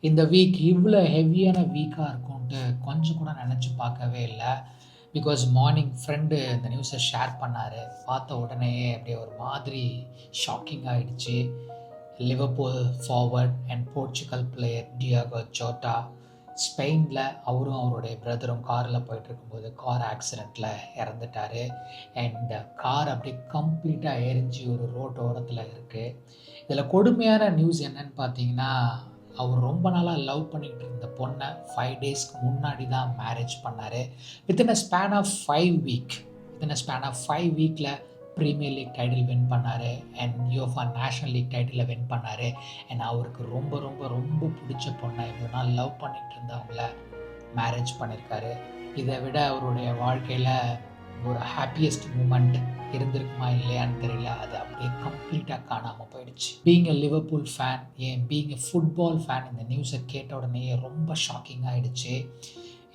இந்த வீக் இவ்வளோ ஹெவியான வீக்காக இருக்கும்ன்ட்டு கொஞ்சம் கூட நினச்சி பார்க்கவே இல்லை. பிகாஸ் மார்னிங் ஃப்ரெண்டு இந்த நியூஸை ஷேர் பண்ணார். பார்த்த உடனேயே அப்படியே ஒரு மாதிரி ஷாக்கிங் ஆகிடுச்சு. Liverpool forward and Portugal player Diogo Jota ஸ்பெயினில் அவரும் அவருடைய பிரதரும் காரில் போயிட்டு இருக்கும்போது கார் ஆக்சிடெண்ட்டில் இறந்துட்டார். அண்ட் கார் அப்படியே கம்ப்ளீட்டாக எரிஞ்சு ஒரு ரோட்டு ஓரத்தில் இருக்குது. இதில் கொடுமையான நியூஸ் என்னன்னு பார்த்தீங்கன்னா, அவர் ரொம்ப நாளாக லவ் பண்ணிக்கிட்டு இருந்த பொண்ணை 5 டேஸ்க்கு முன்னாடி தான் மேரேஜ் பண்ணார். வித்தின் அ ஸ்பேன் ஆஃப் 5 வீக்கில் ப்ரீமியர் லீக் டைட்டில் வின் பண்ணார். அண்ட் யூஎஃபா நேஷ்னல் லீக் டைட்டிலை வின் பண்ணார். அண்ட் அவருக்கு ரொம்ப ரொம்ப ரொம்ப பிடிச்ச பொண்ணை இவ்வளோ நாள் லவ் பண்ணிகிட்டு இருந்தவங்கள மேரேஜ் பண்ணியிருக்காரு. இதை விட அவருடைய வாழ்க்கையில் ஒரு ஹாப்பியஸ்ட் மூமெண்ட் இருந்திருக்குமா இல்லையான்னு தெரியல. அது அப்படியே கம்ப்ளீட்டாக காணாமல் போயிடுச்சு. Being a Liverpool fan, being a football fan, இந்த நியூஸை கேட்ட உடனே ரொம்ப ஷாக்கிங் ஆகிடுச்சு.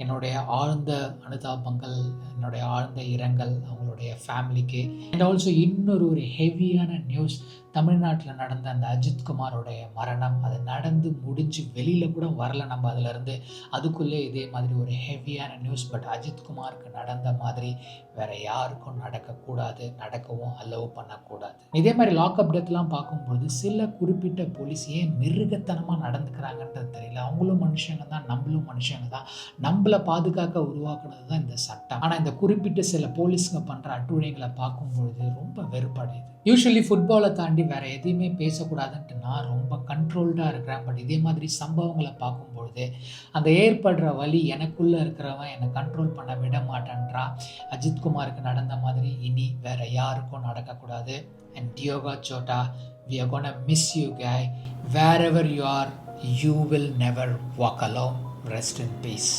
என்னுடைய ஆழ்ந்த அனுதாபங்கள், என்னுடைய ஆழ்ந்த இரங்கல் அவங்களுடைய ஃபேமிலிக்கு. அண்ட் ஆல்சோ இன்னொரு ஹெவியான நியூஸ், தமிழ்நாட்டில் நடந்த அந்த அஜித்குமாரோடைய மரணம். அது நடந்து முடிஞ்சு வெளியில் கூட வரல நம்ம அதிலேருந்து. அதுக்குள்ளே இதே மாதிரி ஒரு ஹெவியான நியூஸ். பட் அஜித்குமாருக்கு நடந்த மாதிரி வேறு யாருக்கும் நடக்கக்கூடாது, நடக்கவும் அலோவ் பண்ணக்கூடாது. இதே மாதிரி லாக்அப் டெத்லாம் பார்க்கும்பொழுது சில குறிப்பிட்ட போலீஸ் ஏன் மிருகத்தனமாக நடந்துக்கிறாங்கன்றது தெரியல. அவங்களும் மனுஷங்க தான், நம்மளும் மனுஷங்க தான். நம்மளை பாதுகாக்க உருவாக்குனது தான் இந்த சட்டம். ஆனால் இந்த குறிப்பிட்ட சில போலீஸுங்க பண்ணுற அட்டுழியங்களை பார்க்கும்பொழுது ரொம்ப வெறுப்படையுது. யூஸ்வலி ஃபுட்பாலை தாண்டி வேறு எதையுமே பேசக்கூடாதுன்ட்டு நான் ரொம்ப கண்ட்ரோல்டாக இருக்கிறேன். பட் இதே மாதிரி சம்பவங்களை பார்க்கும்பொழுது அந்த ஏற்படுற வலி எனக்குள்ளே இருக்கிறவன் என்னை கண்ட்ரோல் பண்ண விட மாட்டேன்றான். அஜித்குமாருக்கு நடந்த மாதிரி இனி வேறு யாருக்கும் நடக்கக்கூடாது. And Diogo Jota, we are gonna miss you guy. Wherever you are, you will never walk alone. Rest in peace.